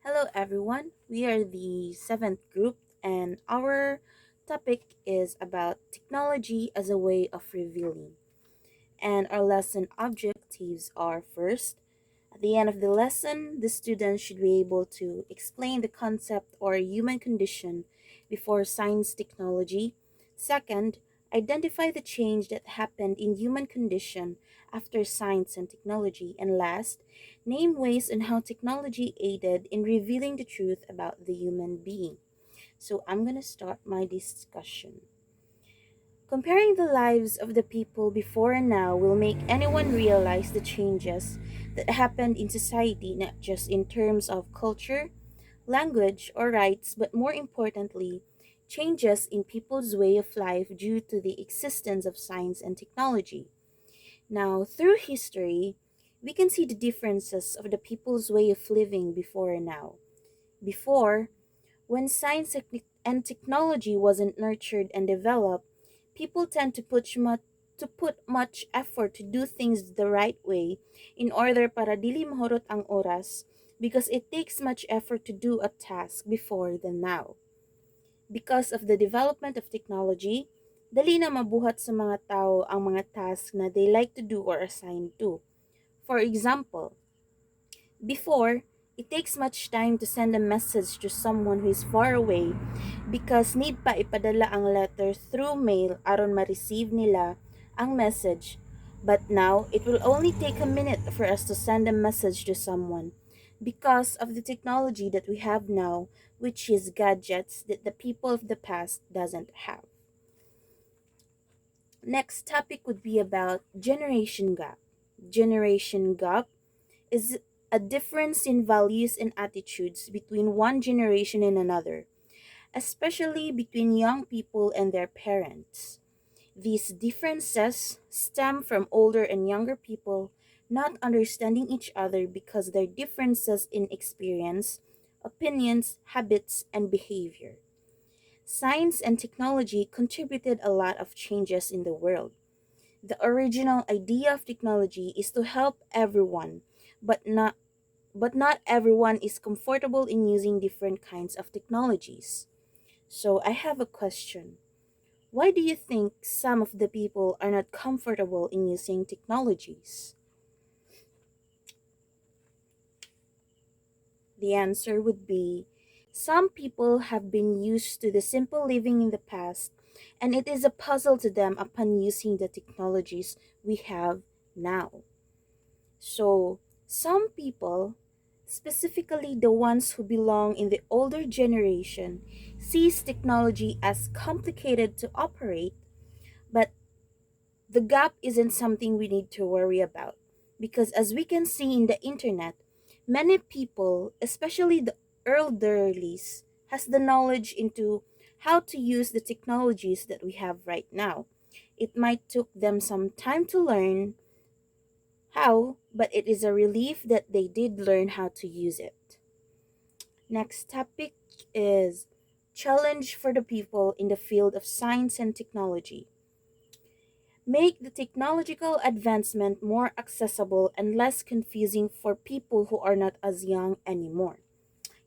Hello, everyone. We are the seventh group, and our topic is about technology as a way of revealing. And our lesson objectives are first, at the end of the lesson, the students should be able to explain the concept or human condition before science technology. Second, identify the change that happened in human condition after science and technology. And last, name ways and how technology aided in revealing the truth about the human being. So I'm going to start my discussion. Comparing the lives of the people before and now will make anyone realize the changes that happened in society, not just in terms of culture, language, or rights, but more importantly, changes in people's way of life due to the existence of science and technology. Now, through history, we can see the differences of the people's way of living before and now. Before, when science and technology wasn't nurtured and developed, people tend to put much effort to do things the right way in order para dili mahurot ang oras because it takes much effort to do a task before than now. Because of the development of technology, dali na mabuhat sa mga tao ang mga tasks na they like to do or assigned to. For example, before, it takes much time to send a message to someone who is far away because need pa ipadala ang letter through mail aron ma-receive nila ang message. But now, it will only take a minute for us to send a message to someone because of the technology that we have now, which is gadgets that the people of the past doesn't have. Next topic would be about generation gap. Generation gap is a difference in values and attitudes between one generation and another, especially between young people and their parents. These differences stem from older and younger people not understanding each other because their differences in experience, opinions, habits, and behavior. Science and technology contributed a lot of changes in the world. The original idea of technology is to help everyone, but not everyone is comfortable in using different kinds of technologies. So I have a question. Why do you think some of the people are not comfortable in using technologies? The answer would be some people have been used to the simple living in the past, and it is a puzzle to them upon using the technologies we have now. So, some people, specifically the ones who belong in the older generation, sees technology as complicated to operate, but the gap isn't something we need to worry about because as we can see in the internet, many people, especially the elderlies, has the knowledge into how to use the technologies that we have right now. It might took them some time to learn how, but it is a relief that they did learn how to use it. Next topic is challenge for the people in the field of science and technology. Make the technological advancement more accessible and less confusing for people who are not as young anymore.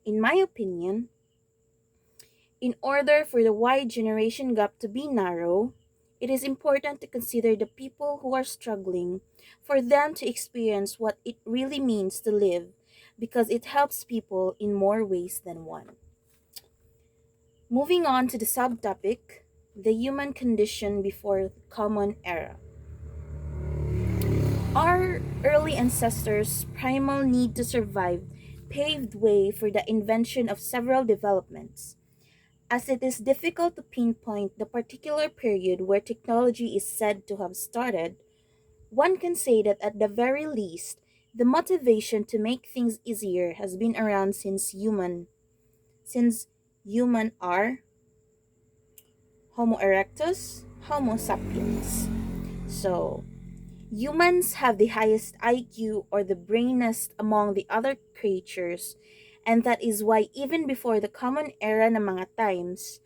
In my opinion, in order for the wide generation gap to be narrow, it is important to consider the people who are struggling for them to experience what it really means to live because it helps people in more ways than one. Moving on to the subtopic, the human condition before common era. Our early ancestors' primal need to survive paved way for the invention of several developments. As it is difficult to pinpoint the particular period where technology is said to have started, one can say that at the very least, the motivation to make things easier has been around since human are Homo erectus, Homo sapiens. So, humans have the highest IQ or the brainiest among the other creatures, and that is why even before the common era ng mga times,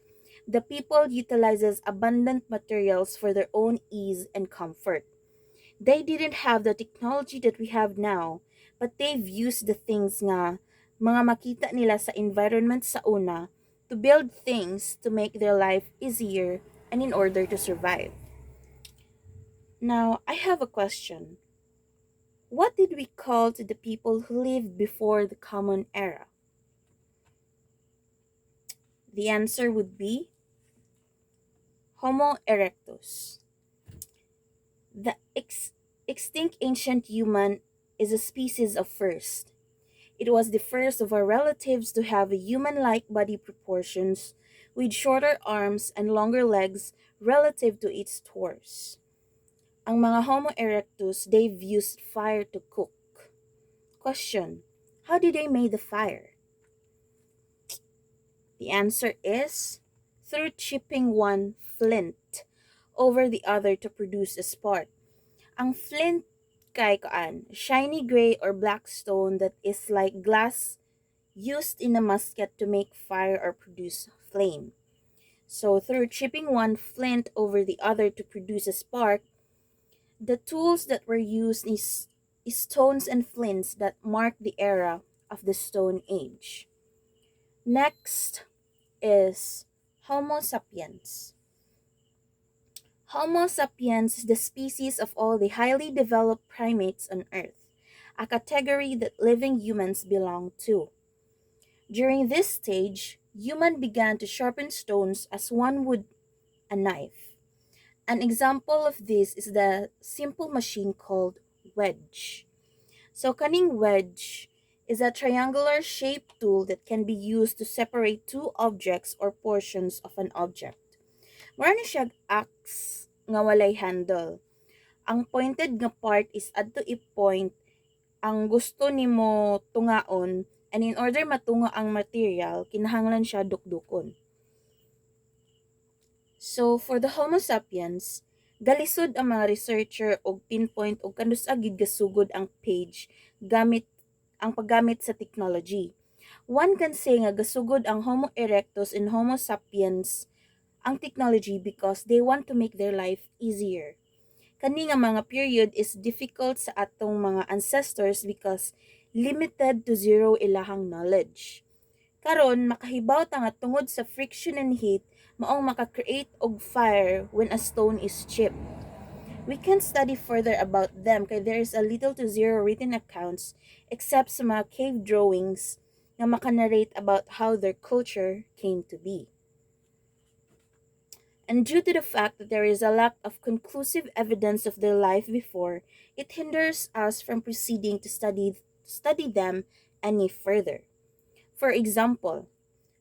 the people utilizes abundant materials for their own ease and comfort. They didn't have the technology that we have now, but they've used the things nga mga makita nila sa environment sa una, to build things to make their life easier and in order to survive. Now, I have a question. What did we call to the people who lived before the Common Era? The answer would be Homo erectus. The extinct ancient human is a species of first. It was the first of our relatives to have a human-like body proportions with shorter arms and longer legs relative to its torso. Ang mga Homo erectus, they've used fire to cook. Question: how did they make the fire? The answer is through chipping one flint over the other to produce a spark. Ang flint kay shiny gray or black stone that is like glass used in a musket to make fire or produce flame. So through chipping one flint over the other to produce a spark, the tools that were used is stones and flints that mark the era of the Stone Age. Next is Homo sapiens. Homo sapiens is the species of all the highly developed primates on Earth, a category that living humans belong to. During this stage, humans began to sharpen stones as one would a knife. An example of this is the simple machine called wedge. So kaning wedge is a triangular shaped tool that can be used to separate two objects or portions of an object. Mura na siyang axe nga walay handle. Ang pointed nga part is adto i-point ang gusto nimo tungaon, and in order matunga ang material, kinahanglan siya dukdukon. So for the Homo sapiens, galisod ang mga researcher og pinpoint og kanus agid gasugod ang page gamit ang paggamit sa technology. One can say nga gasugod ang Homo erectus and Homo sapiens ang technology because they want to make their life easier. Kani nga mga period is difficult sa atong mga ancestors because limited to zero ilahang knowledge. Karon makahibaw ta nga tungod sa friction and heat maong maka-create og fire when a stone is chipped. We can study further about them kay there is a little to zero written accounts except sa mga cave drawings nga makanarrate about how their culture came to be. And due to the fact that there is a lack of conclusive evidence of their life before, it hinders us from proceeding to study them any further. For example,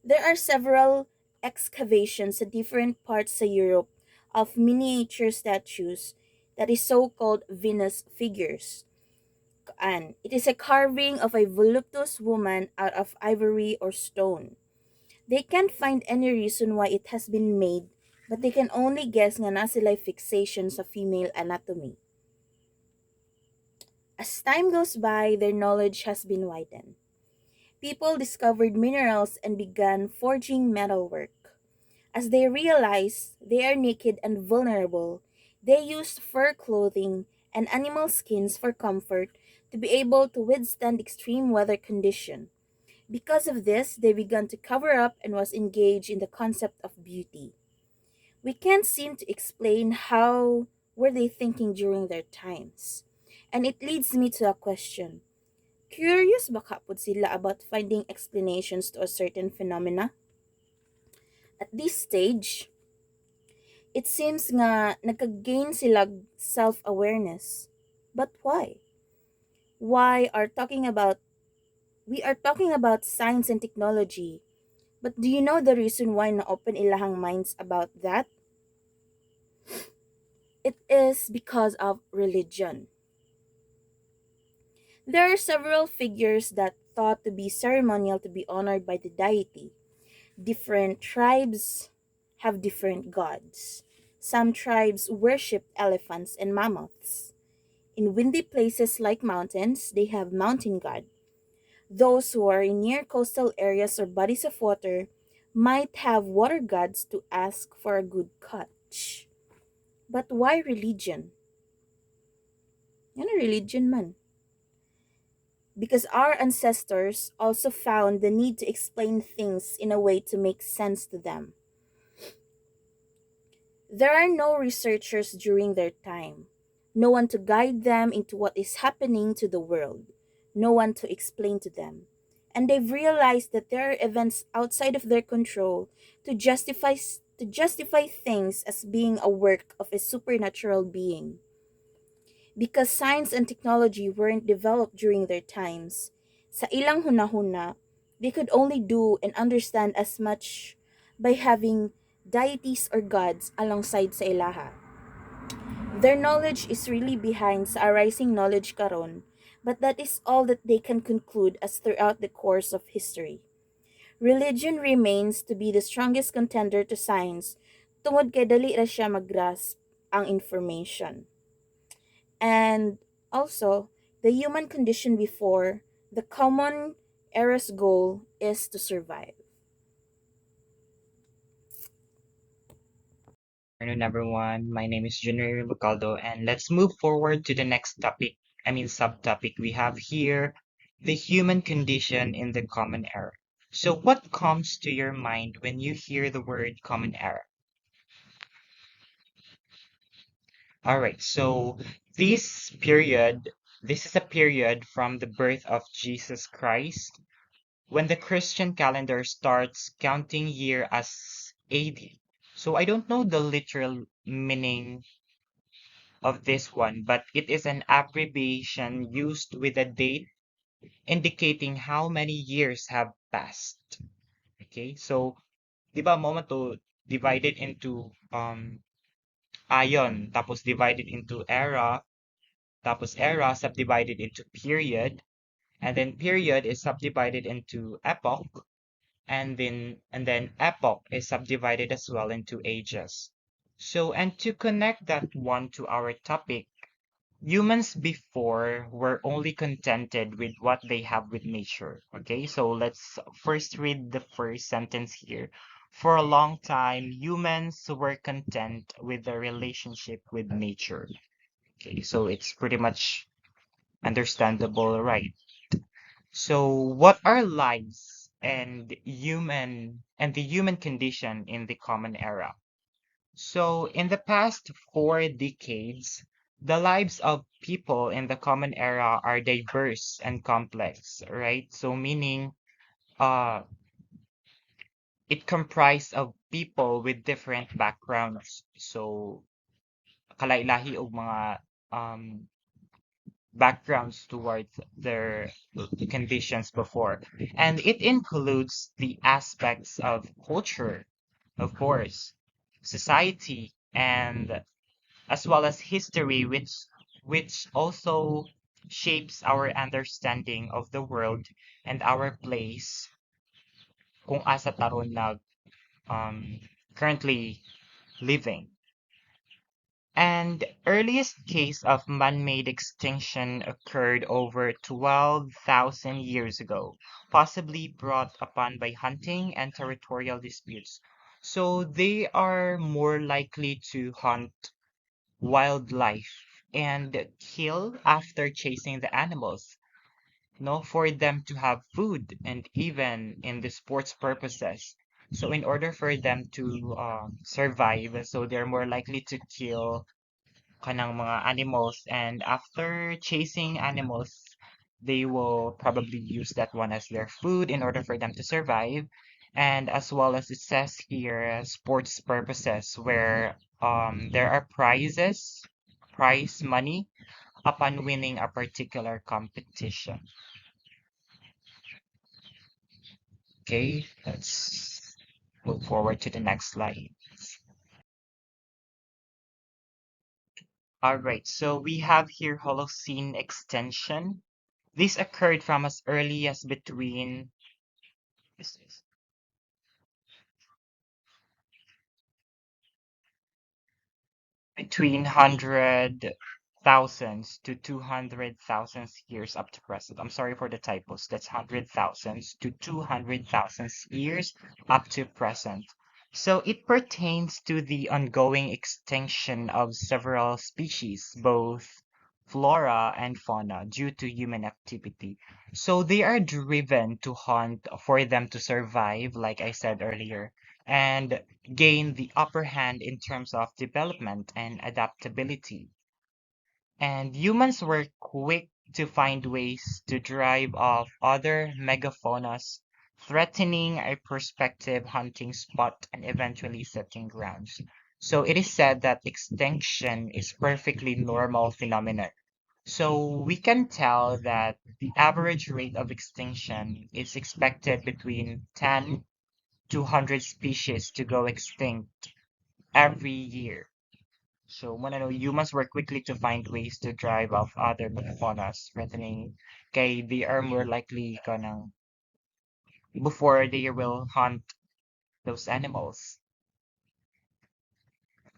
there are several excavations at different parts of Europe of miniature statues that is so-called Venus figures. And it is a carving of a voluptuous woman out of ivory or stone. They can't find any reason why it has been made, but they can only guess nga na sila fixation sa female anatomy. As time goes by, their knowledge has been widened. People discovered minerals and began forging metalwork. As they realized they are naked and vulnerable, they used fur clothing and animal skins for comfort to be able to withstand extreme weather conditions. Because of this, they began to cover up and was engaged in the concept of beauty. We can't seem to explain how were they thinking during their times. And it leads me to a question. Curious ba kapod sila about finding explanations to a certain phenomena? At this stage, it seems nga nagka-gain sila self-awareness. But why? Why are talking about we are talking about science and technology. But do you know the reason why na-open ilahang minds about that? It is because of religion. There are several figures that thought to be ceremonial to be honored by the deity. Different tribes have different gods. Some tribes worship elephants and mammoths. In windy places like mountains, they have mountain god. Those who are in near coastal areas or bodies of water might have water gods to ask for a good catch. But why religion? Ano religion man? because our ancestors also found the need to explain things in a way to make sense to them. There are no researchers during their time, no one to guide them into what is happening to the world, no one to explain to them. And they've realized that there are events outside of their control to justify things as being a work of a supernatural being. Because science and technology weren't developed during their times, sa ilang hunahuna, they could only do and understand as much by having deities or gods alongside sa ilaha. Their knowledge is really behind sa arising knowledge karon, but that is all that they can conclude as throughout the course of history. Religion remains to be the strongest contender to science tungod kay dali ra siya mag-grasp ang information. And also, the human condition before, the common era's goal is to survive. Afternoon, everyone. My name is Junior Bacaldo, and let's move forward to the next topic. Subtopic we have here, the human condition in the common era. So, what comes to your mind when you hear the word common era? All right, so this period, this is a period from the birth of Jesus Christ when the Christian calendar starts counting year as AD. So, I don't know the literal meaning of this one, but it is an abbreviation used with a date indicating how many years have passed. Okay, so di ba mo man to divided into ayon, tapos divided into era, tapos era subdivided into period, and then period is subdivided into epoch, and then epoch is subdivided as well into ages. So, and to connect that one to our topic, humans before were only contented with what they have with nature. Okay, so let's first read the first sentence here. For a long time, humans were content with their relationship with nature. Okay, so it's pretty much understandable, right? So, what are lives and the human condition in the common era? So, in the past 4 decades, the lives of people in the common era are diverse and complex, right? So, meaning uh, it comprised of people with different backgrounds. So, kalailahi og mga um, backgrounds towards their conditions before. And it includes the aspects of culture, of course, society, and as well as history, which also shapes our understanding of the world and our place kung asa taron nag currently living. And earliest case of man-made extinction occurred over 12,000 years ago, possibly brought upon by hunting and territorial disputes. So they are more likely to hunt wildlife and kill after chasing the animals, no, for them to have food and even in the sports purposes. So in order for them to survive, so they're more likely to kill kanang mga animals, and after chasing animals, they will probably use that one as their food in order for them to survive. And as well as it says here, sports purposes, where there are prizes, prize money upon winning a particular competition. Okay, let's move forward to the next slide. All right, so we have here Holocene extension. This occurred from as early as between hundred thousands to 200,000 years up to present. I'm sorry for the typos. That's 100,000 to 200,000 years up to present. So it pertains to the ongoing extinction of several species, both flora and fauna due to human activity. So they are driven to hunt for them to survive, like I said earlier, and gain the upper hand in terms of development and adaptability. And humans were quick to find ways to drive off other megafaunas, threatening a prospective hunting spot and eventually setting grounds. So it is said that extinction is perfectly normal phenomenon. So we can tell that the average rate of extinction is expected between 10 to 100 species to go extinct every year. So manano, humans work quickly to find ways to drive off other megafauna threatening kay they are more likely gonna before they will hunt those animals.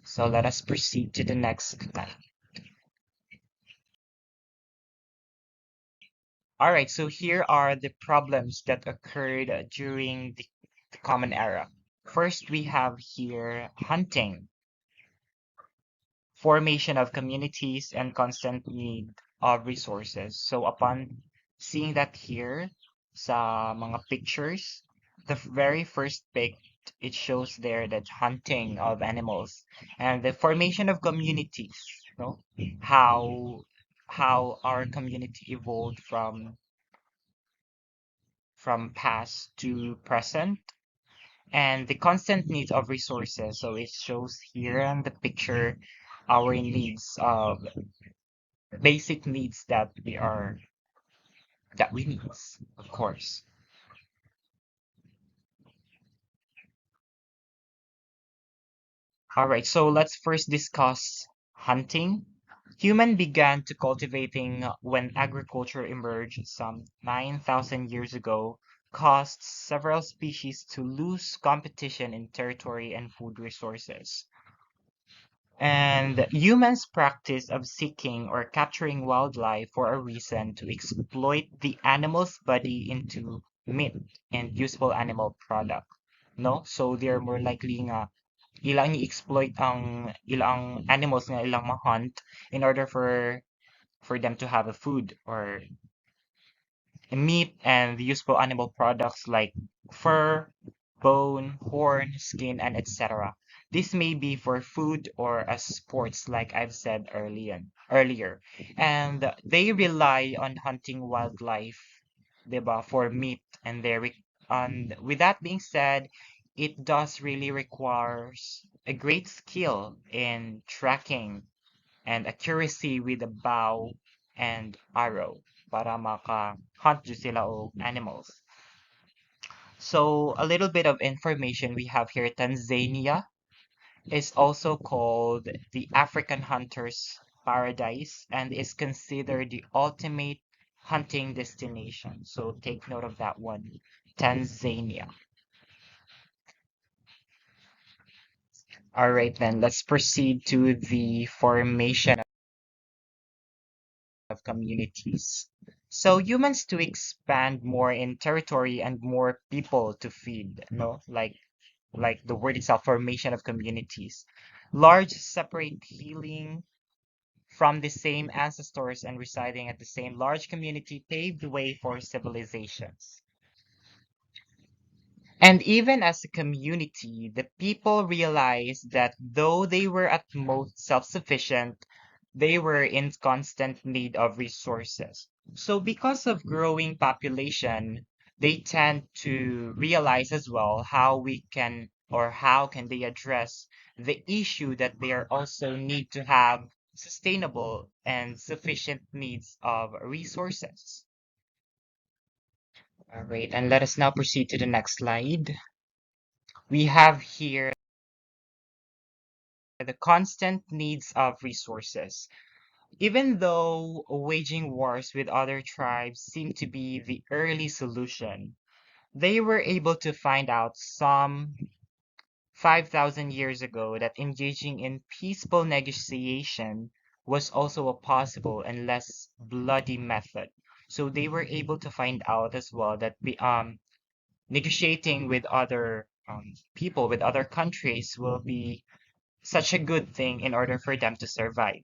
So let us proceed to the next slide. All right, so here are the problems that occurred during the Common Era. First, we have here hunting, formation of communities, and constant need of resources. So upon seeing that here sa mga pictures, the very first pic, it shows there that hunting of animals and the formation of communities, no? How our community evolved from past to present and the constant needs of resources. So it shows here in the picture our needs of basic needs that we need, of course. All right, so let's first discuss hunting. Human began to cultivating when agriculture emerged some 9,000 years ago, caused several species to lose competition in territory and food resources. And humans' practice of seeking or capturing wildlife for a reason to exploit the animal's body into meat and useful animal product. No? So they're more likely nga ilang i-exploit ang ilang animals nga ilang ma-hunt in order for them to have a food or meat and the useful animal products like fur, bone, horn, skin, and etc. This may be for food or as sports, like I've said earlier. And they rely on hunting wildlife, diba, for meat. And with that being said, it does really requires a great skill in tracking and accuracy with the bow and arrow para maka-hunt jud sila og animals. So a little bit of information we have here. Tanzania is also called the African hunter's paradise and is considered the ultimate hunting destination. So take note of that one. Tanzania. All right, then let's proceed to the formation of communities. So humans to expand more in territory and more people to feed, no? Like the word itself, formation of communities. Large separate healing from the same ancestors and residing at the same large community paved the way for civilizations. And even as a community, the people realized that though they were at most self-sufficient, they were in constant need of resources. So because of growing population, they tend to realize as well how we can or how can they address the issue that they are also need to have sustainable and sufficient needs of resources. All right, and let us now proceed to the next slide. We have here the constant needs of resources. Even though waging wars with other tribes seemed to be the early solution, they were able to find out some 5,000 years ago that engaging in peaceful negotiation was also a possible and less bloody method. So they were able to find out as well that negotiating with other people, with other countries, will be such a good thing in order for them to survive.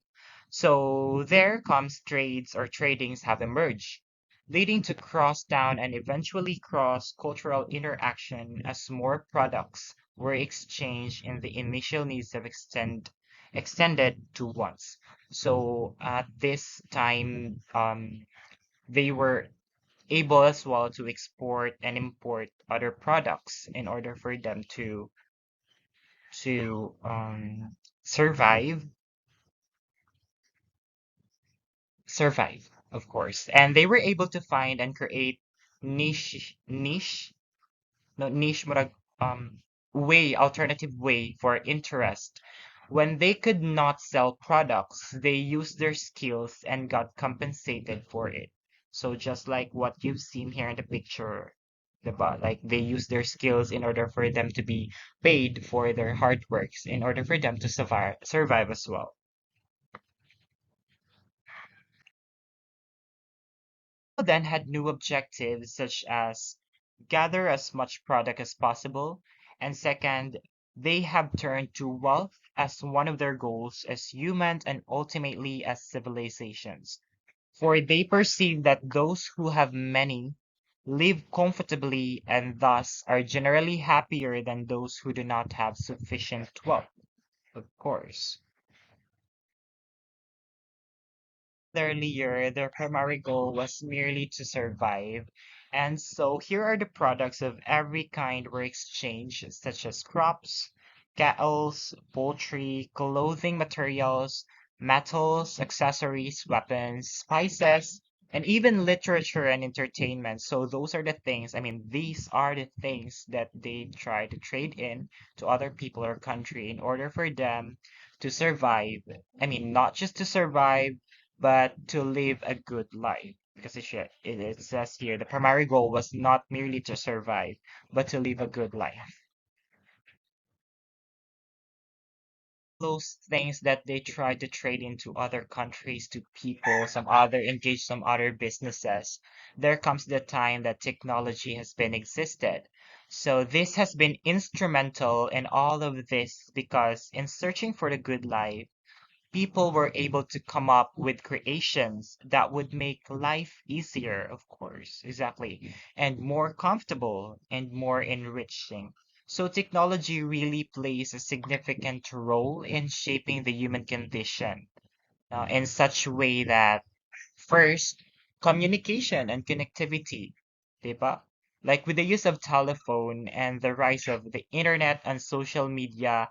So there comes trades or tradings have emerged, leading to cross-town and eventually cross-cultural interaction as more products were exchanged and the initial needs of extended to wants. So at this time, they were able as well to export and import other products in order for them to survive survive, of course. And they were able to find and create niche no niche murag, alternative way for interest. When they could not sell products, they used their skills and got compensated for it. So just like what you've seen here in the picture, like they use their skills in order for them to be paid for their hard works, in order for them to survive as well. Then had new objectives such as gather as much product as possible, and second, they have turned to wealth as one of their goals as humans and ultimately as civilizations. For they perceive that those who have many live comfortably and thus are generally happier than those who do not have sufficient wealth, of course. Earlier, their primary goal was merely to survive. And so here are the products of every kind were exchanged, such as crops, cattle, poultry, clothing materials, metals, accessories, weapons, spices, and even literature and entertainment. So those are the things, I mean, these are the things that they try to trade in to other people or country in order for them to survive. I mean, not just to survive but to live a good life. Because it says here the primary goal was not merely to survive, but to live a good life. Those things that they try to trade into other countries to people, some other businesses. There comes the time that technology has been existed. So this has been instrumental in all of this because in searching for the good life, people were able to come up with creations that would make life easier, of course, exactly, and more comfortable and more enriching. So technology really plays a significant role in shaping the human condition in such a way that first, communication and connectivity, diba? Like with the use of telephone and the rise of the internet and social media,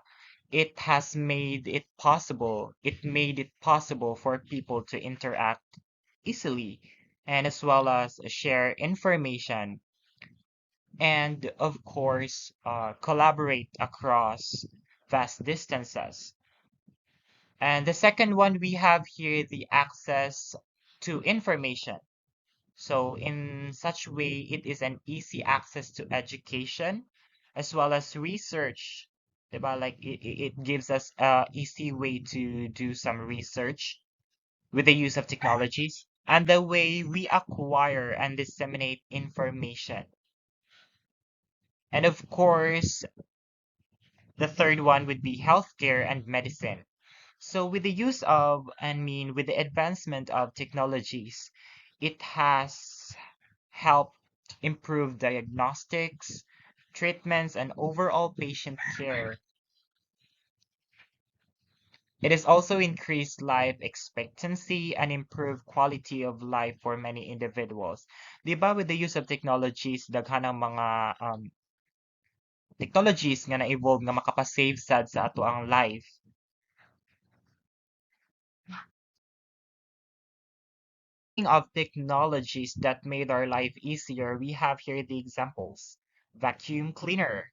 it made it possible for people to interact easily and as well as share information and of course collaborate across vast distances. And the second one we have here the access to information. So in such way, it is an easy access to education as well as research. Diba? Like it gives us a easy way to do some research with the use of technologies and the way we acquire and disseminate information. And of course, the third one would be healthcare and medicine. So with the advancement of technologies, it has helped improve diagnostics, treatments, and overall patient care. It has also increased life expectancy and improved quality of life for many individuals. Di ba with the use of technologies, daghan ang mga technologies nga na-evolve nga makapasave sad sa ato ang life. Speaking of technologies that made our life easier, we have here the examples. Vacuum cleaner,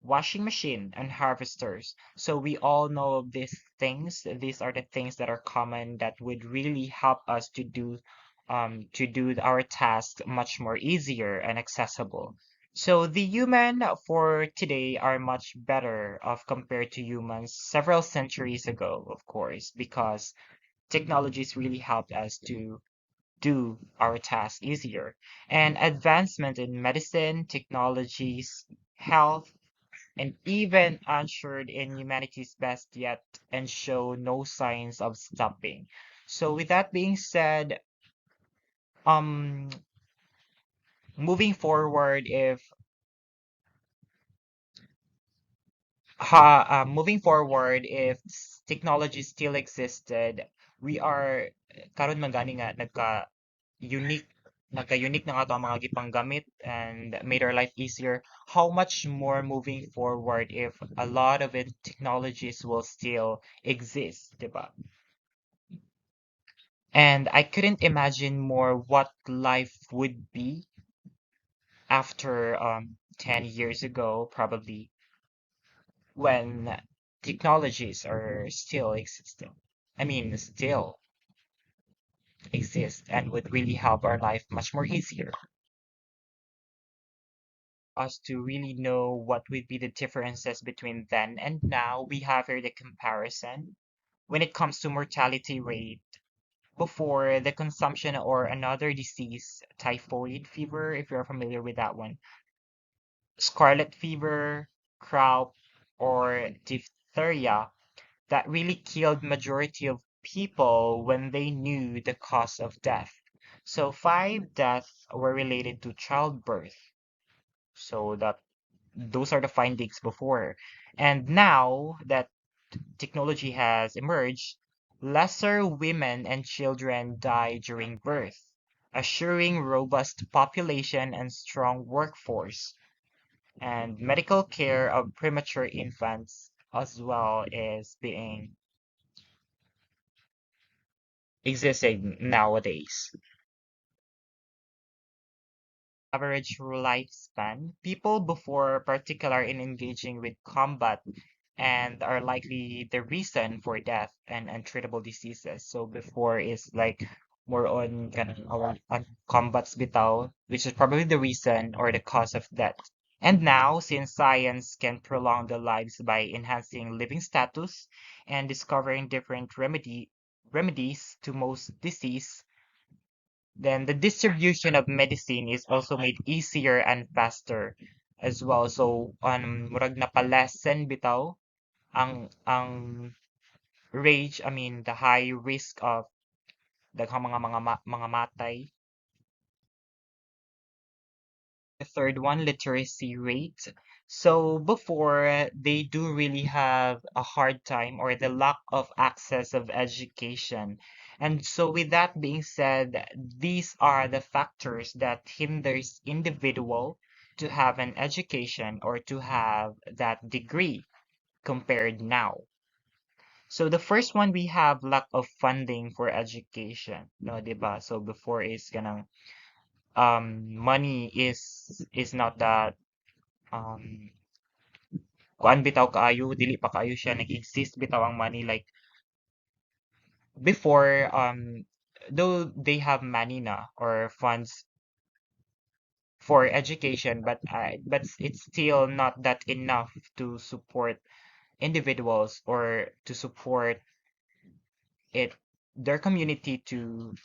washing machine, and harvesters. So we all know of these things. These are the things that are common that would really help us to do our tasks much more easier and accessible. So the human for today are much better off compared to humans several centuries ago, of course, because technologies really helped us to do our tasks easier. And advancement in medicine, technologies, health, and even unsure in humanity's best yet and show no signs of stopping. So with that being said, um, moving forward, if moving forward, if technology still existed, we are karon man gani nga unique nagka-unique na nga to ang mga gipanggamit and made our life easier. How much more moving forward if a lot of it technologies will still exist, diba? And I couldn't imagine more what life would be after 10 years ago, probably, when technologies are still existing. I mean, still exist and would really help our life much more easier. Us to really know what would be the differences between then and now, we have here the comparison. When it comes to mortality rate, before the consumption or another disease, typhoid fever, if you're familiar with that one, scarlet fever, croup, or diphtheria, that really killed majority of people when they knew the cause of death. So five deaths were related to childbirth. So that those are the findings before. And now that technology has emerged, lesser women and children die during birth, assuring robust population and strong workforce, and medical care of premature infants as well is being existing nowadays. Average lifespan, people before particular in engaging with combat and are likely the reason for death and untreatable diseases. So before is like more on on combats bitaw, which is probably the reason or the cause of death. And now, since science can prolong the lives by enhancing living status and discovering different remedies to most disease, then the distribution of medicine is also made easier and faster as well. So, murag napalesen bitaw ang rage, I mean, the high risk of daghang mga matay. The third one, literacy rate. So before, they do really have a hard time or the lack of access of education. And so with that being said, these are the factors that hinders individual to have an education or to have that degree compared now. So the first one, we have lack of funding for education, no, 'di ba? So before is ganang money is not that um kuan bitaw kaayo, dili pa kaayo siya nag-exist bitaw ang money like before, though they have money na or funds for education, but it's still not that enough to support individuals or to support it their community to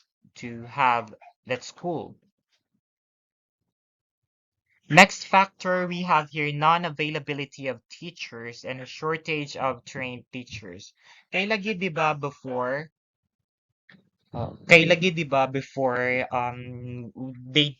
have that school. Next factor we have here, non-availability of teachers and a shortage of trained teachers. Kay lagi 'di ba before kay lagi 'di ba before they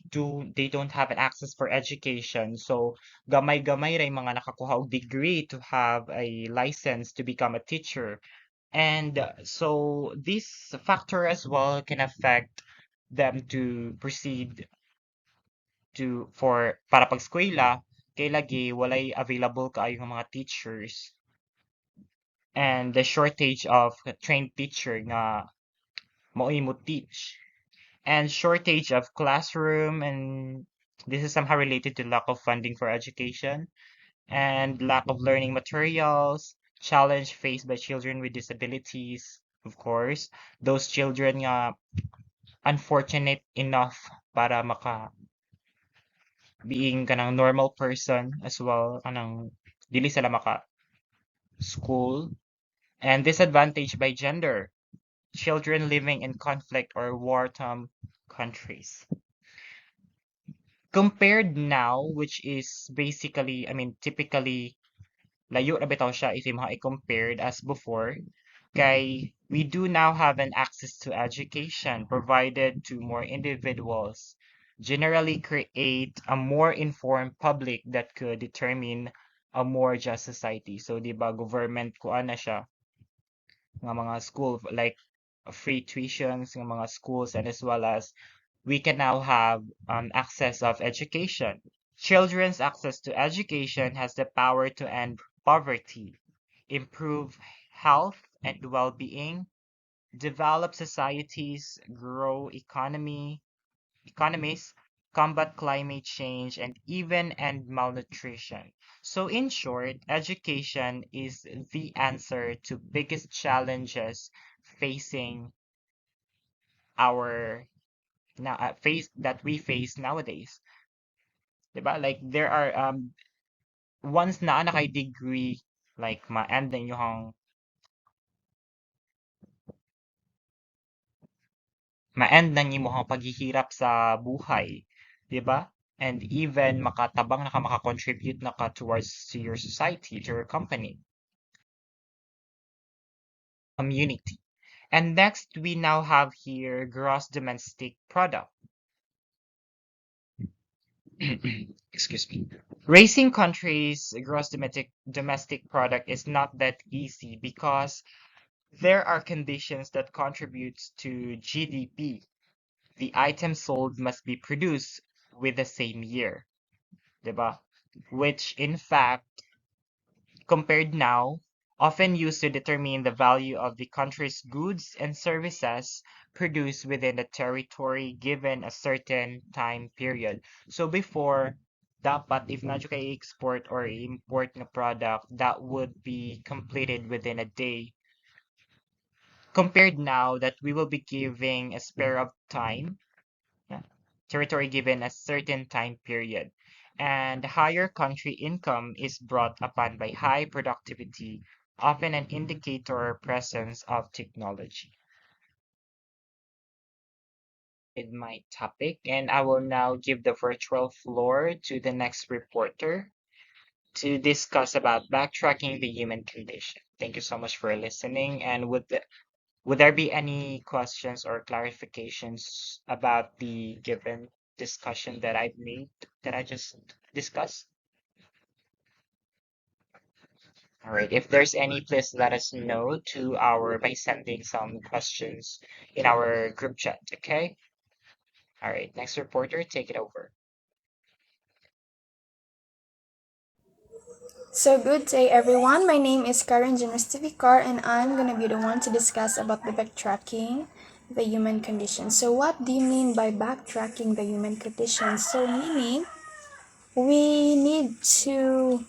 don't have an access for education. So gamay-gamay ra yung mga nakakuha og degree to have a license to become a teacher. And so this factor as well can affect them to proceed to for para pag eskwela kay lagi walay available kaayo nga mga teachers and the shortage of trained teacher nga mao'y mo teach and shortage of classroom, and this is somehow related to lack of funding for education and lack of learning materials, challenge faced by children with disabilities, of course those children nga unfortunate enough para maka being kanang normal person as well, kanang dili sila maka school, and disadvantaged by gender, children living in conflict or war-torn countries. Compared now, which is basically, I mean, typically, layo na bitaw siya if i compared as before. Kay, we do now have an access to education provided to more individuals, generally create a more informed public that could determine a more just society. So, di ba, government ko na siya, nga mga school, like free tuitions, nga mga schools, and as well as we can now have access of education. Children's access to education has the power to end poverty, improve health and well-being, develop societies, grow economies, combat climate change, and even end malnutrition. So in short, education is the answer to biggest challenges facing our now face that we face nowadays. Diba? Like there are once na kay degree, like ma-end na yung ma-end na imong paghihirap sa buhay, 'di ba? And even makatabang na ka makakontribute na ka towards to your society, to your company, community. And next, we now have here gross domestic product. Excuse me. Raising countries' gross domestic product is not that easy because there are conditions that contributes to GDP. The item sold must be produced with the same year, 'di ba? Which in fact, compared now, often used to determine the value of the country's goods and services produced within the territory given a certain time period. So before, dapat if na kay export or import na product, that would be completed within a day. Compared now that we will be giving a spare of time, yeah, territory given a certain time period. And higher country income is brought upon by high productivity, often an indicator or presence of technology. In my topic, and I will now give the virtual floor to the next reporter to discuss about backtracking the human condition. Thank you so much for listening. And would there be any questions or clarifications about the given discussion that I've made, that I just discussed? All right. If there's any, please let us know to our by sending some questions in our group chat. Okay. All right. Next reporter, take it over. So good day everyone. My name is Karen Genestivicar and I'm gonna be the one to discuss about the backtracking the human condition. So what do you mean by backtracking the human condition? So meaning we need to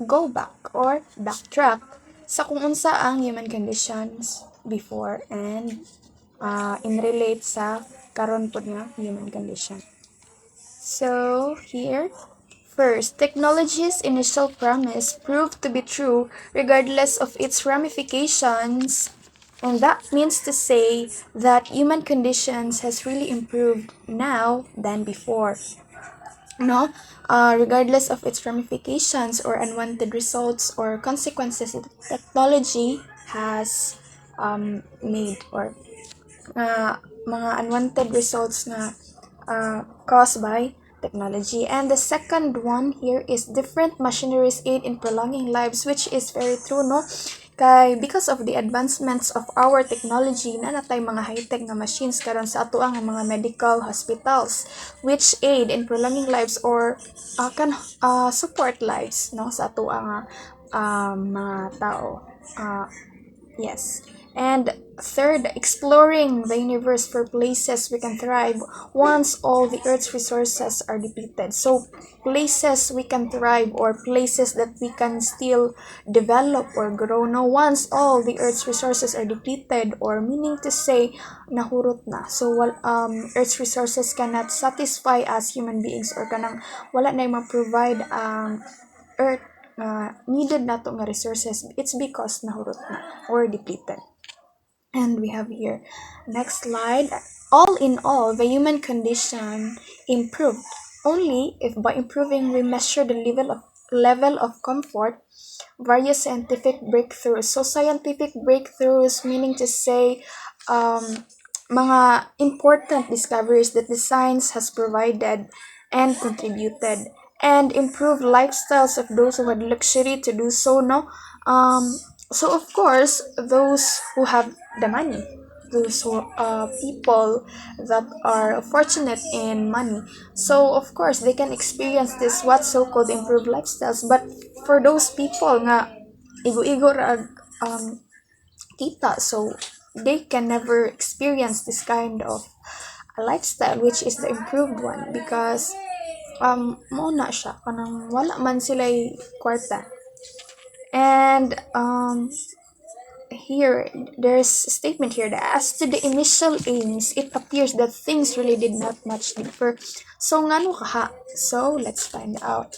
go back or backtrack sa kung unsa ang human conditions before and in relate sa karon pod nga human condition. So here, first, technology's initial promise proved to be true regardless of its ramifications. And that means to say that human conditions has really improved now than before. No, regardless of its ramifications or unwanted results or consequences that technology has made or mga unwanted results na caused by technology. And the second one here is different machineries aid in prolonging lives, which is very true, no? Kay because of the advancements of our technology na natay mga high-tech nga machines karon sa ato ang mga medical hospitals which aid in prolonging lives or can support lives no sa ato ang mga tao. Yes. And third, exploring the universe for places we can thrive once all the Earth's resources are depleted. So, places we can thrive or places that we can still develop or grow no once all the Earth's resources are depleted or meaning to say nahurot na. So, Earth's resources cannot satisfy us human beings or kanang wala na ma-provide ang Earth needed nato nga resources. It's because nahurot na or depleted. And we have here next slide. All in all, the human condition improved only if by improving we measure the level of comfort, various scientific breakthroughs. So scientific breakthroughs meaning to say mga important discoveries that the science has provided and contributed, and improved lifestyles of those who had luxury to do so, no? So of course, those who have the money, those who people that are fortunate in money, so of course they can experience this what so-called improved lifestyles. But for those people nga igo-igo ra kita, so they can never experience this kind of a lifestyle which is the improved one, because mo na siya kanang wala man sila kwarta. And here there's a statement here that as to the initial aims, it appears that things really did not much differ. So ngano kaha? So let's find out.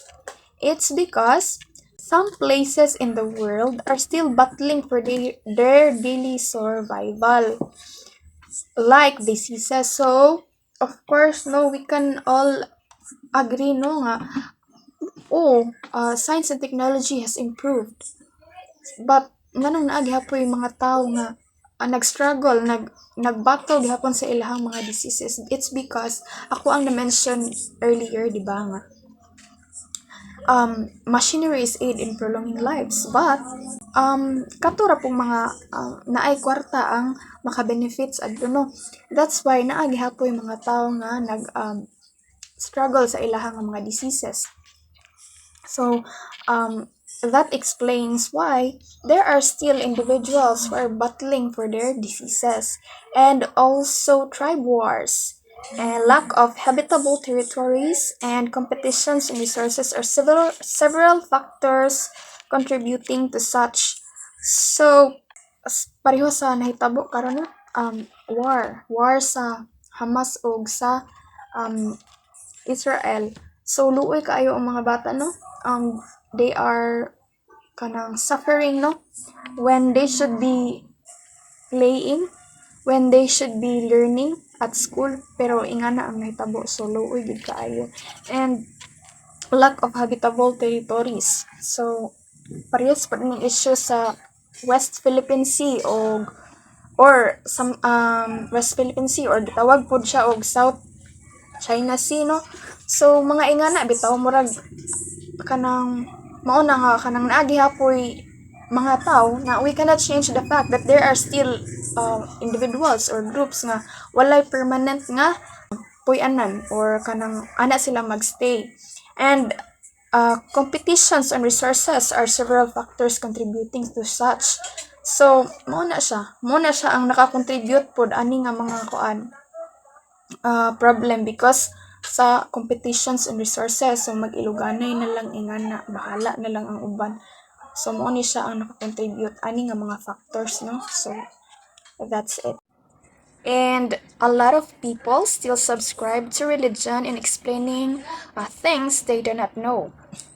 It's because some places in the world are still battling for their daily survival, like diseases. So of course, no, we can all agree, no, nga, science and technology has improved. But nganong naa gihapon yung mga tao nga nag-struggle, nag-battle gihapon sa ilahang mga diseases. It's because ako ang na-mention earlier, di ba nga, machinery is aid in prolonging lives, but katura pong mga naay kwarta ang maka-benefits adto, no. That's why naa gihapon yung mga tao nga nag struggle sa ilahang mga diseases. So that explains why there are still individuals who are battling for their diseases, and also tribe wars and lack of habitable territories and competitions in resources are several factors contributing to such. So pareho sa nahitabo karon na war sa Hamas ug sa Israel. So luoy kaayo ang mga bata, no, they are kanang suffering, no, when they should be playing, when they should be learning at school, pero ingana ang nahitabo. So luoy gid kaayo, and lack of habitable territories. So parehas pa ning issue sa West Philippine Sea or some West Philippine Sea, or gitawag pod siya og South China Sea, no. So mga ingana bitaw murag kanang mao na nga kanang naagi hapoy mga tao na we cannot change the fact that there are still individuals or groups nga walay permanent nga puy-anan or kanang ana sila magstay. And competitions on resources are several factors contributing to such. So mo na siya ang nakakontribute pod ani nga mga kuan problem, because sa competitions and resources. So mag-iluganay na lang ingana, bahala na lang ang uban. So mo ni siya ang nakakontribute ani nga mga factors, no. So that's it. And a lot of people still subscribe to religion in explaining things they do not know.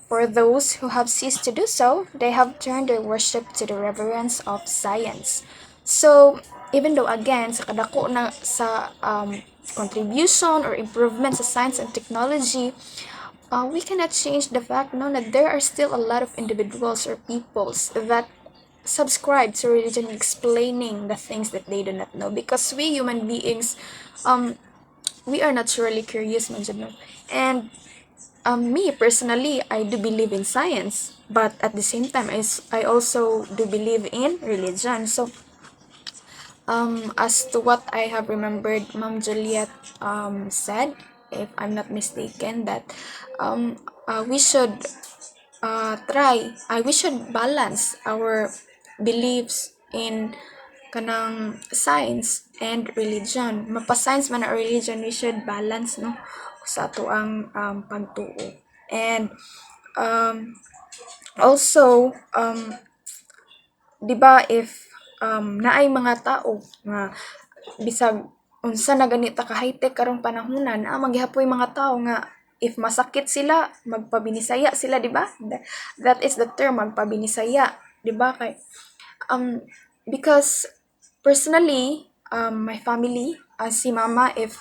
For those who have ceased to do so, they have turned their worship to the reverence of science. So, even though again, sa kadako na sa contribution or improvement sa science and technology, we cannot change the fact, no, that there are still a lot of individuals or peoples that subscribe to religion explaining the things that they do not know, because we human beings we are naturally curious man jud, no. And me personally, I do believe in science, but at the same time I also do believe in religion. So as to what I have remembered, Ma'am Juliet said, if I'm not mistaken, that we should we should balance our beliefs in kanang science and religion. Mapa-science man or religion, we should balance, no, sa ato ang pagtuo. And also di ba, if naay mga tao nga bisag unsa na ganita ka high-tech karong panahonan, maghihapoy mga tao nga if masakit sila, magpabinisaya sila, di ba? That is the term, magpabinisaya, di ba? Kay because personally, my family, si mama, if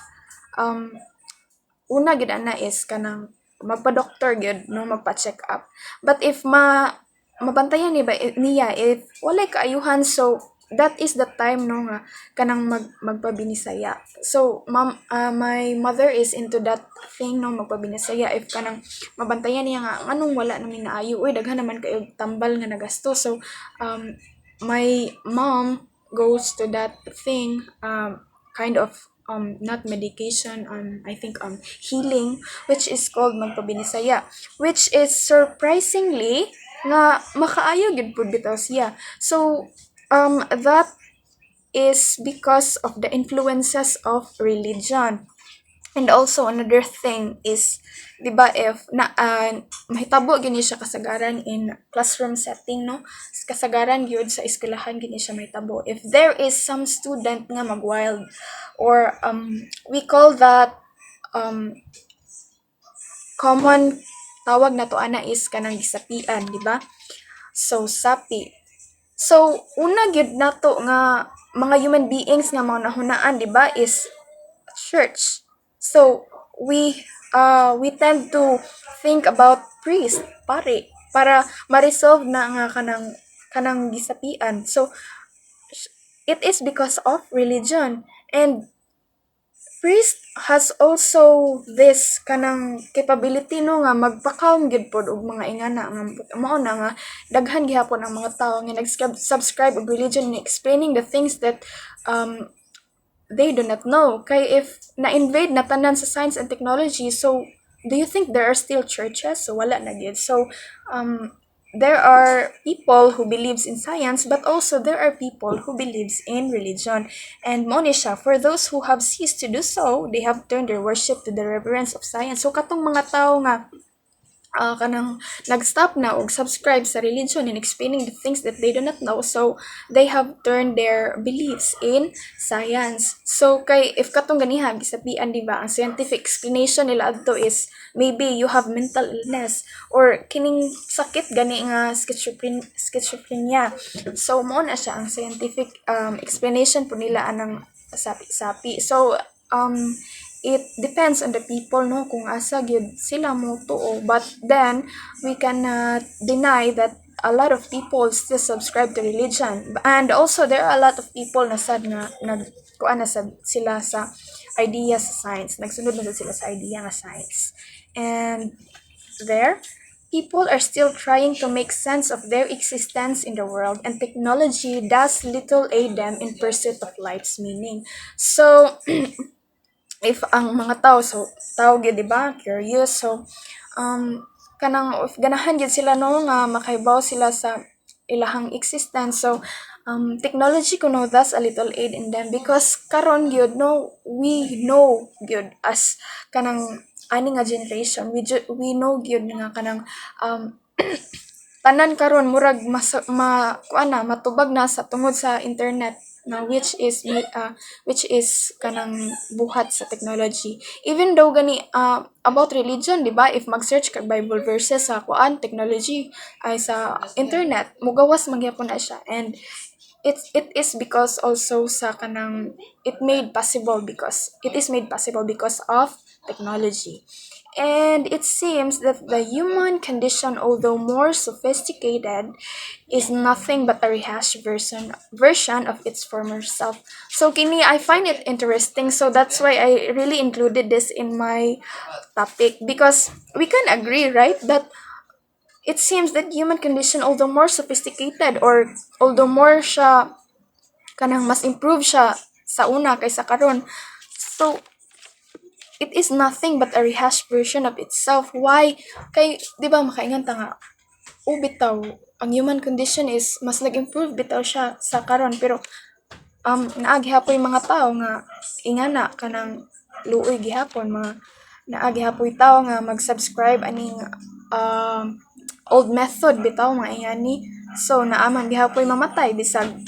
una gid ana is kanang magpa-doctor gyud no, magpa-check up. But if mabantayan niya if walay kaayuhan, so that is the time no nga kanang magpabinisaya. So my mother is into that thing no, magpabinisaya if kanang mabantayan niya nga anong wala namin naayo, uy daghan naman kayo tambal nga nagasto. So my mom goes to that thing, kind of not medication, I think healing, which is called magpabinisaya, which is surprisingly nga makaayo gid pud bitaw siya. So that is because of the influences of religion. And also another thing is, di ba, if mahitabo gini siya kasagaran in classroom setting no, kasagaran gyud sa eskwelahan gini siya mahitabo if there is some student nga magwild, or we call that common tawag na to ana is kanang gisapian, di ba? So sapi. So una gyud nato nga mga human beings nga mga nahunaan, di ba, is church. So we tend to think about priest, pare, para ma-resolve na nga kanang gisapian. So it is because of religion. And priest has also this kanang capability no nga magpa-calm gid pod og mga ingana nga mao na nga daghan gihapon ang mga tawo nga nag-subscribe og religion in explaining the things that they do not know. Kay if na-invade na tanan sa science and technology, so do you think there are still churches? So wala na gyud. So there are people who believes in science, but also there are people who believes in religion. And mo ni siya, for those who have ceased to do so, they have turned their worship to the reverence of science. So katong mga tao nga kanang nag-stop na og subscribe sa religion and explaining the things that they do not know, so they have turned their beliefs in science. So kay if katong ganiha gisabian, di ba, ang scientific explanation nila adto is maybe you have mental illness or kining sakit gani nga schizophrenia. So mo na siya ang scientific explanation po nila anang sapi-sapi. So it depends on the people no kung asa gyud sila mo tuo, but then we cannot deny that a lot of people still subscribe to religion, and also there are a lot of people na sad nga kuan na sad sila sa idea sa science, nagsunod na sad sila sa idea nga science, and there people are still trying to make sense of their existence in the world, and technology does little aid them in pursuit of life's meaning. So if ang mga tao, so tao gyud, di ba, curious, so kanang if ganahan gyud sila no nga makahibaw sila sa ilahang existence, so technology kuno thus a little aid in them, because karon gyud no, we know gyud as kanang ani nga generation, we know gyud nga kanang tanan karon murag kuana matubag na sa tungod sa internet na which is kanang buhat sa technology. Even though gani about religion, di ba, if mag-search kag Bible verses sa kuan technology ay sa internet, mugawas magyapon na siya, and it is because also sa kanang it is made possible because of technology. And it seems that the human condition, although more sophisticated, is nothing but a rehashed version of its former self. So kini, I find it interesting. So that's why I really included this in my topic, because we can agree, right, that it seems that human condition, although more sophisticated, or although more siya kanang mas improve siya sa una kaysa karon, so it is nothing but a rehashed version of itself. Why? Kay, di ba, makaingan ta nga, bitaw, ang human condition is, mas nag-improve bitaw siya sa karon, pero, naagihapon yung mga tao nga, ingana, kanang luoy gihapon, mga, naagihapoy tao nga mag-subscribe aning, old method bitaw mga ingani. So naaman gihapoy mamatay bisag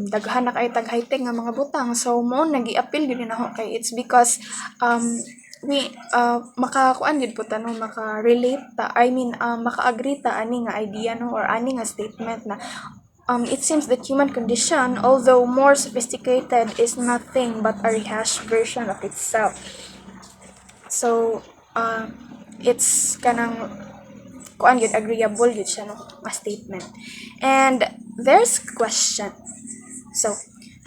daghan na kay tag high-tech nga mga butang. So mo nagi-appeal gyud na kay it's because we makakuan gyud po tanong maka-relate ta, I mean maka-agree ta ani nga idea no, or ani nga statement na it seems that human condition, although more sophisticated, is nothing but a rehashed version of itself. So it's kanang kuan yun, agreeable yun siya, no, a statement. And there's question. So,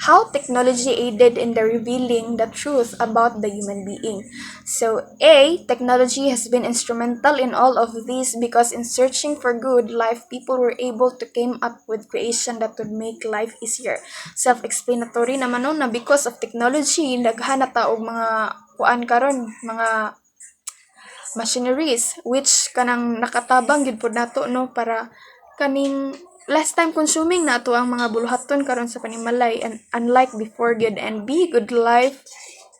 how technology aided in the revealing the truth about the human being. So, A, technology has been instrumental in all of these because in searching for good life, people were able to came up with creation that would make life easier. Self-explanatory naman no, na because of technology, naghanap ta og mga kuan karon, mga machineries which kanang nakatabang gid pod nato no para kaning less time consuming na ato ang mga buluhaton karon sa panimalay, and unlike before good, and be good life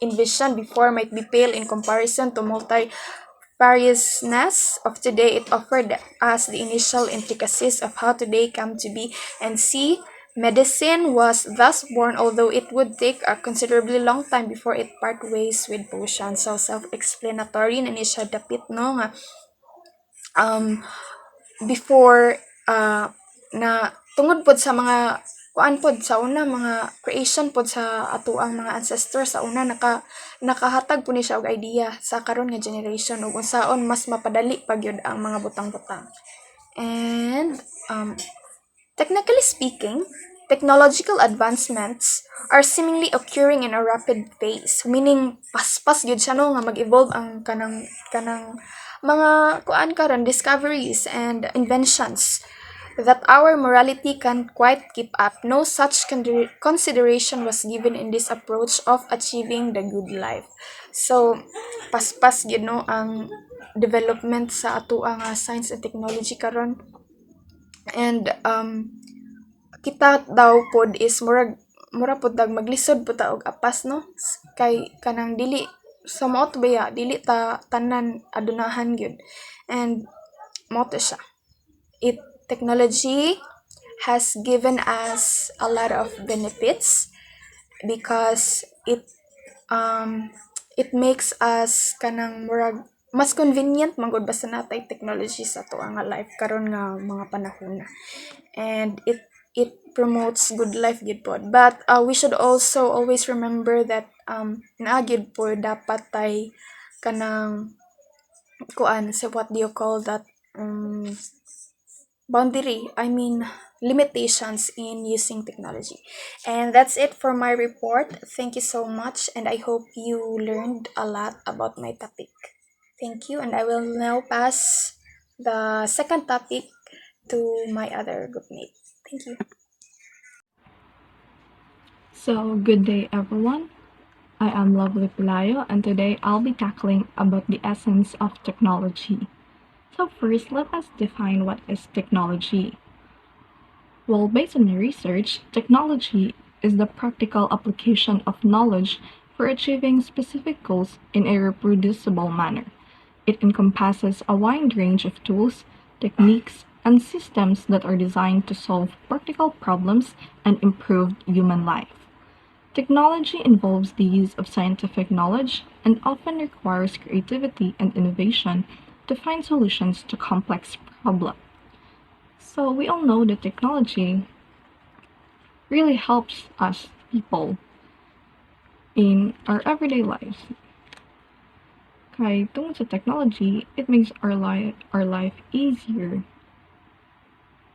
envisioned before might be pale in comparison to multifariousness of today. It offered us the initial intricacies of how today come to be, and see, medicine was thus born, although it would take a considerably long time before it part ways with potion. So self-explanatory na ni siya dapit no nga um before na tungod pod sa mga kuan pod sa una, mga creation pod sa ato ang mga ancestors sa una, nakahatag po ni siya og idea sa karon nga generation ug unsaon mas mapadali pa gyud ang mga butang-butang. And technically speaking, technological advancements are seemingly occurring in a rapid pace, meaning paspas gyud siya no nga mag-evolve ang kanang mga kuan karon discoveries and inventions that our morality can't quite keep up. No such consideration was given in this approach of achieving the good life. So, paspas gyud no ang development sa ato ang science and technology karon. And kita daw pod is mura pod dag maglisod pod ta og apas no, kay kanang dili sa mao to baya dili ta tanan adunahan gyud. And mao to siya, it technology has given us a lot of benefits because it makes us kanang murag mas convenient manggod basta natay technology sa to nga life karon nga mga panahon. And it promotes good life gid pod, but we should also always remember that naa gyud po dapat tay kanang kuan sa what do you call that, boundary, I mean limitations in using technology. And that's it for my report. Thank you so much, and I hope you learned a lot about my topic. Thank you, and I will now pass the second topic to my other groupmate. Thank you. So, good day everyone. I am Lovely Pelayo, and today I'll be tackling about the essence of technology. So first, let us define what is technology. Well, based on research, technology is the practical application of knowledge for achieving specific goals in a reproducible manner. It encompasses a wide range of tools, techniques, and systems that are designed to solve practical problems and improve human life. Technology involves the use of scientific knowledge and often requires creativity and innovation to find solutions to complex problems. So, we all know that technology really helps us people in our everyday lives. Kaya tungkol sa technology, it makes our life easier.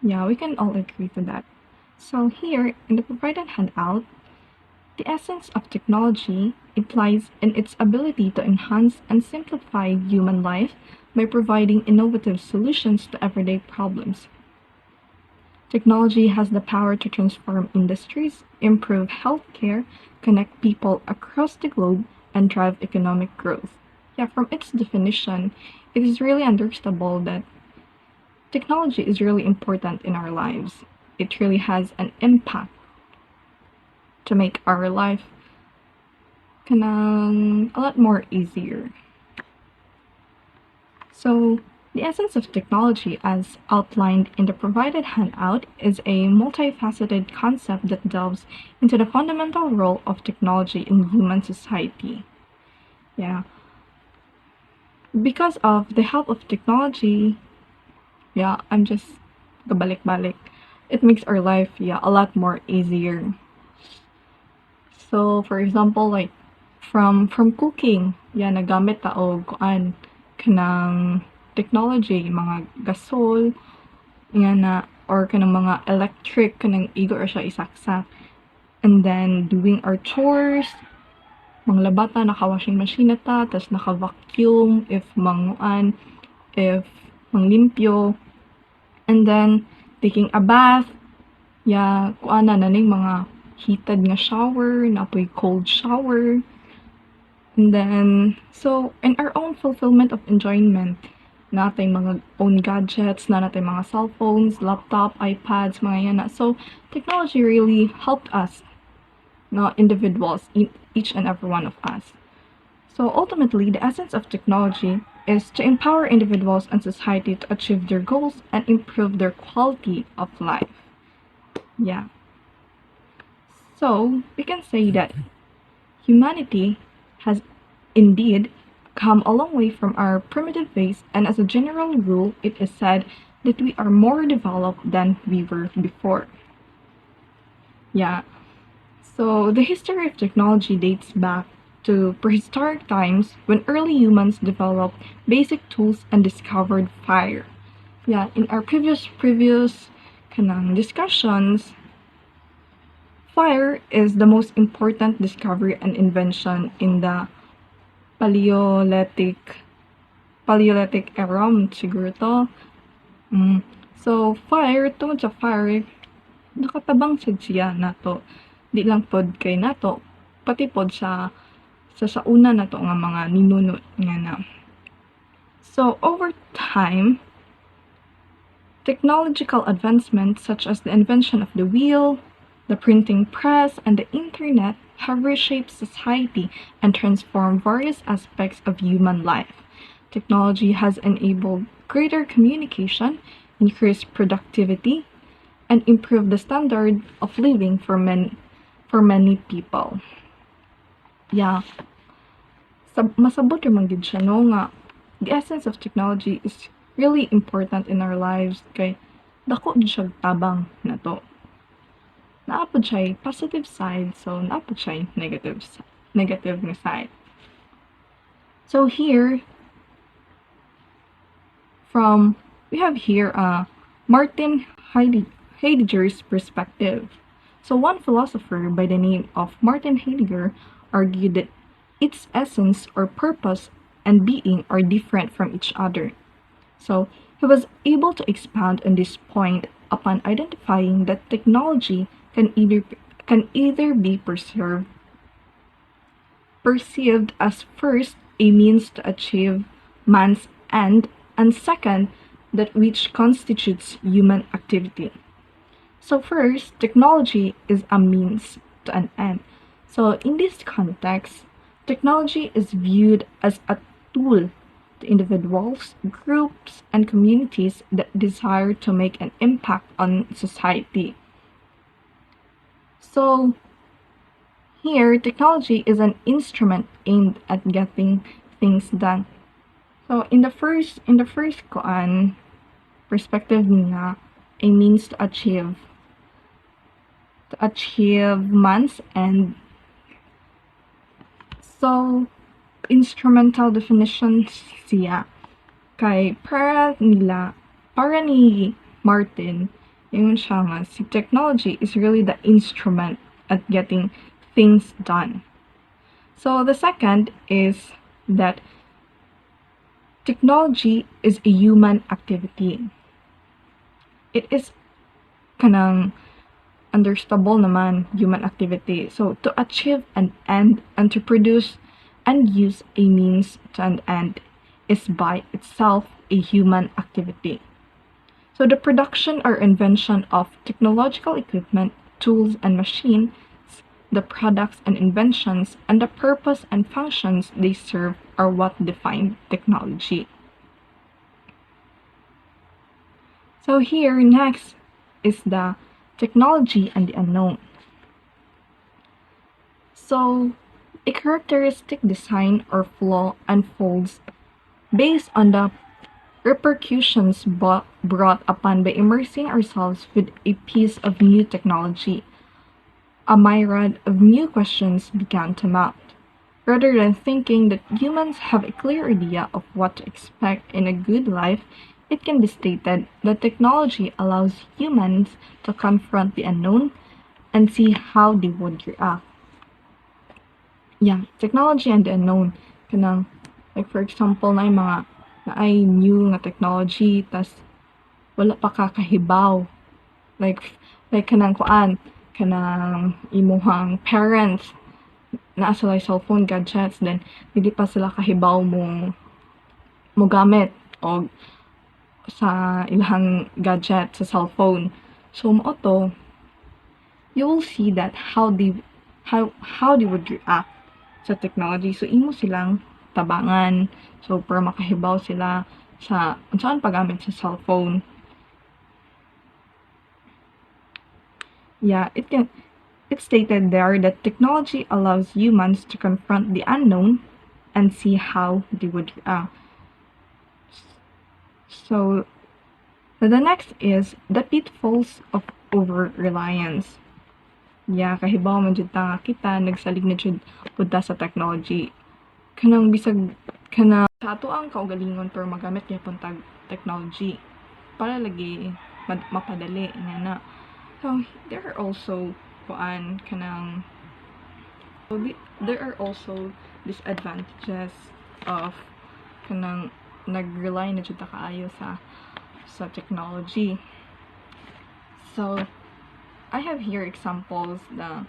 Yeah, we can all agree to that. So here, in the provided handout, the essence of technology implies in its ability to enhance and simplify human life by providing innovative solutions to everyday problems. Technology has the power to transform industries, improve healthcare, connect people across the globe, and drive economic growth. Yeah, from its definition, it is really understandable that technology is really important in our lives. It really has an impact to make our life a lot more easier. So, the essence of technology, as outlined in the provided handout, is a multifaceted concept that delves into the fundamental role of technology in human society. Yeah. Because of the help of technology, I'm just gabalik-balik. It makes our life, a lot more easier. So, for example, like from cooking, nagamit ta og kuan kanang technology, mga gasol, nga na, or kanang mga electric, kanang igo or siya isaksak. And then, doing our chores, manglabata, naka-washing machine na ta, tas naka-vacuum, if manguan, if manglimpyo, and then, taking a bath, kuana na ning mga heated nga shower, napoy cold shower, and then, so, in our own fulfillment of enjoyment, natay mga own gadgets, na natay mga cell phones, laptop, iPads, mga yan na. So, technology really helped us, no, individuals, each and every one of us. So, ultimately, the essence of technology is to empower individuals and society to achieve their goals and improve their quality of life. Yeah. So, we can say that humanity has indeed come a long way from our primitive phase, and as a general rule, it is said that we are more developed than we were before. Yeah. So, the history of technology dates back to prehistoric times when early humans developed basic tools and discovered fire. Yeah, in our previous kanang discussions, fire is the most important discovery and invention in the Paleolithic era siguro to. So, fire, tungod sa fire, nakatabang sad siya nato. Di lang pod kay nato, pati pod sa una nato nga mga ninuno nga na. So, over time, technological advancements such as the invention of the wheel, the printing press, and the internet have reshaped society and transformed various aspects of human life. Technology has enabled greater communication, increased productivity, and improved the standard of living for many people. Yeah. Masabot man gid siya no nga the essence of technology is really important in our lives kay dako gid siya tabang nato. Naapod siya positive side, so naapod siya negative nga side. So here, we have here Martin Heidegger's perspective. So one philosopher by the name of Martin Heidegger argued that its essence or purpose and being are different from each other. So he was able to expound on this point upon identifying that technology can either be perceived as first a means to achieve man's end, and second, that which constitutes human activity. So first, technology is a means to an end. So in this context, technology is viewed as a tool to individuals, groups, and communities that desire to make an impact on society. So here, technology is an instrument aimed at getting things done. So in the first perspective niya, a means to achieve man's end. So instrumental definition siya kay para ni Martin, yung siya nga, si technology is really the instrument at getting things done. So the second is that technology is a human activity. It is kanang understandable naman human activity. So to achieve an end and to produce and use a means to an end is by itself a human activity. So the production or invention of technological equipment, tools, and machines, the products and inventions, and the purpose and functions they serve are what define technology. So here next is the technology and the unknown. So a characteristic design or flaw unfolds based on the repercussions brought upon by immersing ourselves with a piece of new technology. A myriad of new questions began to mount. Rather than thinking that humans have a clear idea of what to expect in a good life, it can be stated that technology allows humans to confront the unknown and see how they would react. Yeah, technology and the unknown. Kanang, like for example, na yung mga na ay new nga technology, tas wala pa kakahibaw. Like kanang kuan, kanang imuhang parents naa sila cellphone gadgets, then dili pa sila kahibaw mo gamit og sa ilang gadget sa cellphone. So mao to, you will see that how they would react sa technology. So imo silang tabangan. So para makahibaw sila sa unsaan paggamit sa cellphone. Yeah, it's stated there that technology allows humans to confront the unknown and see how they would react. So the next is the pitfalls of over-reliance. Yeah, kahibaw man jud ta nga kita nagsalig na jud pud ta sa technology. Kanang bisag kana sa ato ang kaugalingon pero magamit gyapon tag technology para lagi mapadali nga na. So there are also kuan kanang there are also disadvantages of kanang nag-rely na jud ta kaayo sa technology. So I have here examples that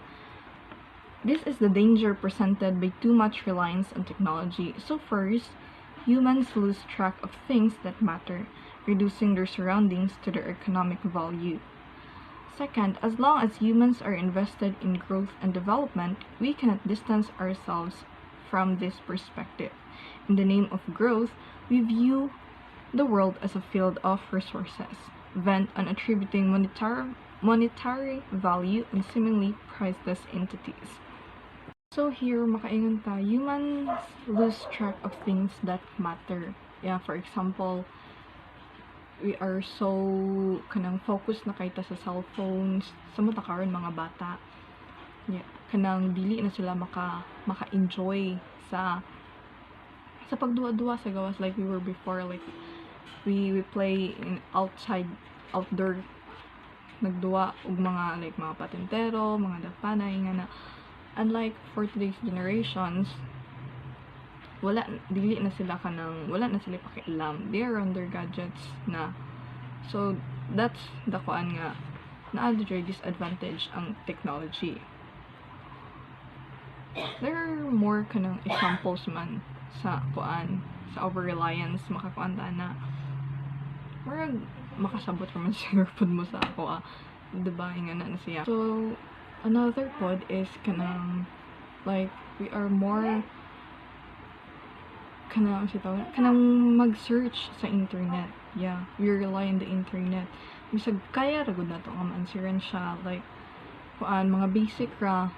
this is the danger presented by too much reliance on technology. So first, humans lose track of things that matter, reducing their surroundings to their economic value. Second, as long as humans are invested in growth and development, we cannot distance ourselves from this perspective. In the name of growth, we view the world as a field of resources, bent on attributing monetary value and seemingly priceless entities. So here, makaingon ta, humans lose track of things that matter. Yeah, for example, we are so kanang focus na kay ta sa cellphones sa mga karon mga bata. Yeah, kanang dili na sila maka-enjoy sa pagduwa-duwa sa gawas like we were before, like we play in outdoor nagduwa og mga like mga patintero, mga dapanay nga na. Unlike for today's generations, dili na sila pakialam. They are on their gadgets na. So that's the kuan nga naa disadvantage ang technology. There are more kanang examples man sa kuan sa over-reliance makakuan ta na murag makasabot naman siguro pod mo sa ako diba nga na siya. So another pod is kanang like we are more kanang mag-search sa internet. Yeah, we rely on the internet. Bisag kaya ra gud nato nga ma-answeran siya like kuan mga basic ra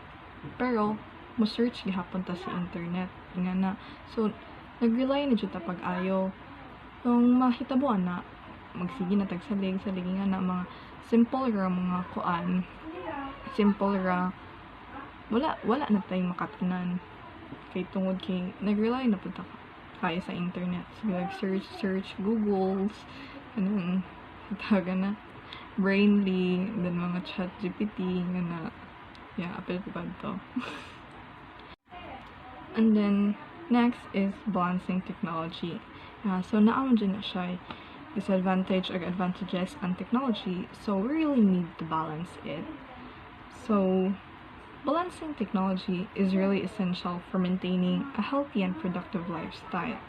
pero mo search gihapon ta sa internet nga na. So nag-rely na jud ta pag-ayo kung mahitabuan na magsige na tag salig nga na mga simple ra mga kuan, simple ra wala na tayong makatunan kay tungod kay nag-rely na pud ta kaya sa internet. So like search Googles kanang taga na Brainly then mga chat GPT nga na yeah apil ko to. And then next is balancing technology. So naamon dyan na siya disadvantage or advantages on technology, so we really need to balance it. So balancing technology is really essential for maintaining a healthy and productive lifestyle,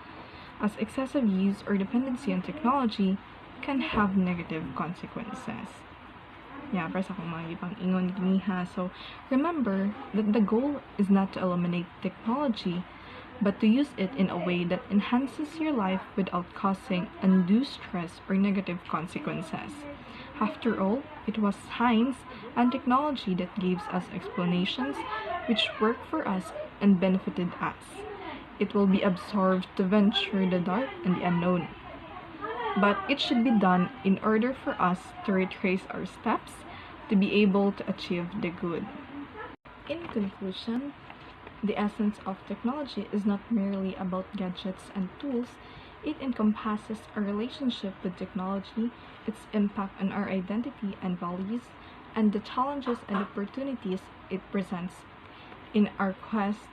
as excessive use or dependency on technology can have negative consequences. Yeah, para sa akong mga ipang ingon giniha. So remember that the goal is not to eliminate technology, but to use it in a way that enhances your life without causing undue stress or negative consequences. After all, it was science and technology that gives us explanations which work for us and benefited us. It will be absorbed to venture the dark and the unknown. But it should be done in order for us to retrace our steps to be able to achieve the good. In conclusion, The essence of technology is not merely about gadgets and tools, it encompasses our relationship with technology, its impact on our identity and values, and the challenges and opportunities it presents in our quest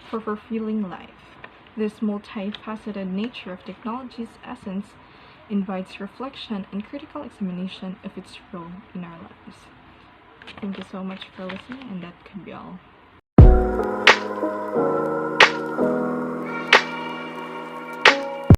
for fulfilling life. This multifaceted nature of technology's essence invites reflection and critical examination of its role in our lives. Thank you so much for listening, and that could be all.